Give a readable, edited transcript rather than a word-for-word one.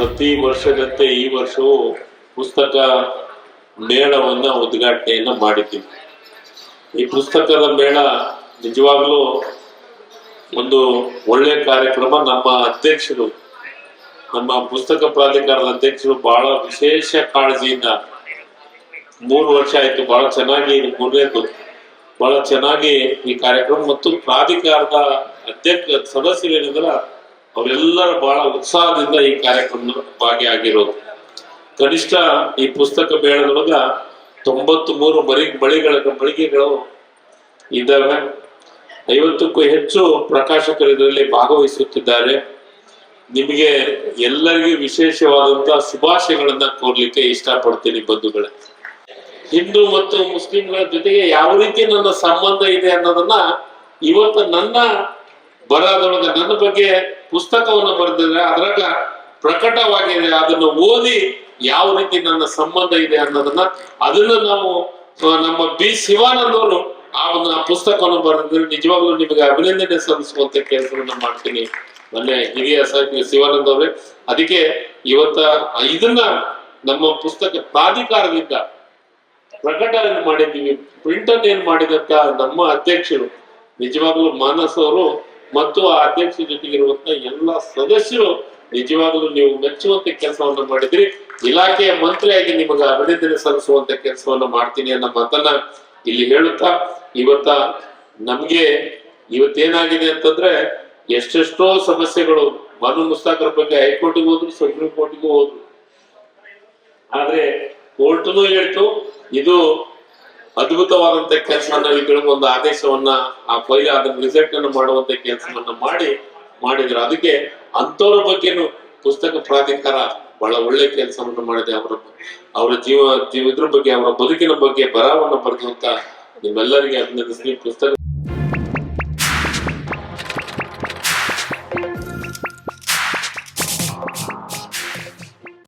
ಪ್ರತಿ ವರ್ಷದಂತೆ ಈ ವರ್ಷವೂ ಪುಸ್ತಕ ಮೇಳವನ್ನ ಉದ್ಘಾಟನೆಯನ್ನ ಮಾಡಿದ್ದೀವಿ. ಈ ಪುಸ್ತಕದ ಮೇಳ ನಿಜವಾಗ್ಲೂ ಒಂದು ಒಳ್ಳೆ ಕಾರ್ಯಕ್ರಮ. ನಮ್ಮ ಅಧ್ಯಕ್ಷರು, ನಮ್ಮ ಪುಸ್ತಕ ಪ್ರಾಧಿಕಾರದ ಅಧ್ಯಕ್ಷರು ಬಹಳ ವಿಶೇಷ ಕಾಳಜಿಯಿಂದ 3 ವರ್ಷ ಆಯ್ತು, ಬಹಳ ಚೆನ್ನಾಗಿ ಮೂರನೇದು ಬಹಳ ಚೆನ್ನಾಗಿ ಈ ಕಾರ್ಯಕ್ರಮ ಮತ್ತು ಪ್ರಾಧಿಕಾರದ ಅಧ್ಯಕ್ಷ ಸದಸ್ಯರೇನಿದ್ರ ಅವರೆಲ್ಲರ ಬಹಳ ಉತ್ಸಾಹದಿಂದ ಈ ಕಾರ್ಯಕ್ರಮ ಭಾಗಿಯಾಗಿರೋದು. ಕನಿಷ್ಠ ಈ ಪುಸ್ತಕ ಮೇಳದೊಳಗ 93 ಮಳಿಗೆಗಳು ಇದ್ದಾವೆ. 50ಕ್ಕೂ ಹೆಚ್ಚು ಪ್ರಕಾಶಕರು ಇದರಲ್ಲಿ ಭಾಗವಹಿಸುತ್ತಿದ್ದಾರೆ. ನಿಮಗೆ ಎಲ್ಲರಿಗೂ ವಿಶೇಷವಾದಂತಹ ಶುಭಾಶಯಗಳನ್ನ ಕೋರ್ಲಿಕ್ಕೆ ಇಷ್ಟಪಡ್ತೀನಿ ಬಂಧುಗಳೇ. ಹಿಂದೂ ಮತ್ತು ಮುಸ್ಲಿಂಗಳ ಜೊತೆಗೆ ಯಾವ ರೀತಿ ನನ್ನ ಸಂಬಂಧ ಇದೆ ಅನ್ನೋದನ್ನ ಇವತ್ತು ನನ್ನ ಬರಹದೊಳಗ ನನ್ನ ಬಗ್ಗೆ ಪುಸ್ತಕವನ್ನು ಬರೆದಿದ್ರೆ ಅದ್ರಾಗ ಪ್ರಕಟವಾಗಿದೆ. ಅದನ್ನು ಓದಿ ಯಾವ ರೀತಿ ನನ್ನ ಸಂಬಂಧ ಇದೆ ಅನ್ನೋದನ್ನ ನಾವು ನಮ್ಮ ಬಿ ಶಿವಾನಂದ್ ಅವರು ಆ ಒಂದು ಪುಸ್ತಕವನ್ನು ಬರೆದಿದ್ರೆ ನಿಜವಾಗ್ಲೂ ನಿಮಗೆ ಅಭಿನಂದನೆ ಸಲ್ಲಿಸುವಂತ ಕೆಲಸವನ್ನ ಮಾಡ್ತೀನಿ. ಮೊನ್ನೆ ಹಿರಿಯ ಸಾಹಿತ್ಯ ಶಿವಾನಂದ್ ಅವರೇ, ಅದಕ್ಕೆ ಇವತ್ತ ಇದನ್ನ ನಮ್ಮ ಪುಸ್ತಕ ಪ್ರಾಧಿಕಾರದಿಂದ ಪ್ರಕಟಣೆ ಮಾಡಿದ್ದೀವಿ. ಪ್ರಿಂಟರ್ ಏನ್ ಮಾಡಿದಂತ ನಮ್ಮ ಅಧ್ಯಕ್ಷರು ನಿಜವಾಗ್ಲೂ ಮಾನಸ್ ಅವರು ಮತ್ತು ಆ ಅಧ್ಯಕ್ಷ ಜೊತೆಗಿರುವಂತ ಎಲ್ಲ ಸದಸ್ಯರು ನಿಜವಾಗ್ಲೂ ನೀವು ಮೆಚ್ಚುವಂತ ಕೆಲಸವನ್ನ ಮಾಡಿದ್ರಿ. ಇಲಾಖೆಯ ಮಂತ್ರಿಯಾಗಿ ನಿಮಗೆ ಅಭಿನಂದನೆ ಸಲ್ಲಿಸುವಂತ ಕೆಲಸವನ್ನ ಮಾಡ್ತೀನಿ ಅನ್ನೋ ಮಾತನ್ನ ಇಲ್ಲಿ ಹೇಳುತ್ತಾ, ನಮ್ಗೆ ಇವತ್ತೇನಾಗಿದೆ ಅಂತಂದ್ರೆ ಎಷ್ಟೆಷ್ಟೋ ಸಮಸ್ಯೆಗಳು. ಬಾನು ಮುಸ್ತಾಕರ ಬಗ್ಗೆ ಹೈಕೋರ್ಟಿಗೆ ಹೋದ್ರು, ಸುಪ್ರೀಂ ಕೋರ್ಟಿಗೂ ಹೋದ್ರು. ಆದ್ರೆ ಕೋರ್ಟ್ನು ಹೇಳ್ತು ಇದು ಅದ್ಭುತವಾದಂತ ಕೆಲಸವನ್ನ ಒಂದು ಆದೇಶವನ್ನ ಆ ಫೈಲ್ ಅದನ್ನ ರಿಸಲ್ಟ್ ಅನ್ನು ಮಾಡುವಂತ ಕೆಲಸವನ್ನ ಮಾಡಿದ್ರು. ಅದಕ್ಕೆ ಅಂತವ್ರ ಬಗ್ಗೆನು ಪುಸ್ತಕ ಪ್ರಾಧಿಕಾರ ಬಹಳ ಒಳ್ಳೆ ಕೆಲಸವನ್ನು ಮಾಡಿದೆ. ಅವರ ಇದ್ರ ಬಗ್ಗೆ, ಅವರ ಬದುಕಿನ ಬಗ್ಗೆ ಬರಹವನ್ನ ಬರೆದಂತ ನಿಮ್ಮೆಲ್ಲರಿಗೆ ಅಭಿನಂದಿಸ್ತೀನಿ. ಪುಸ್ತಕ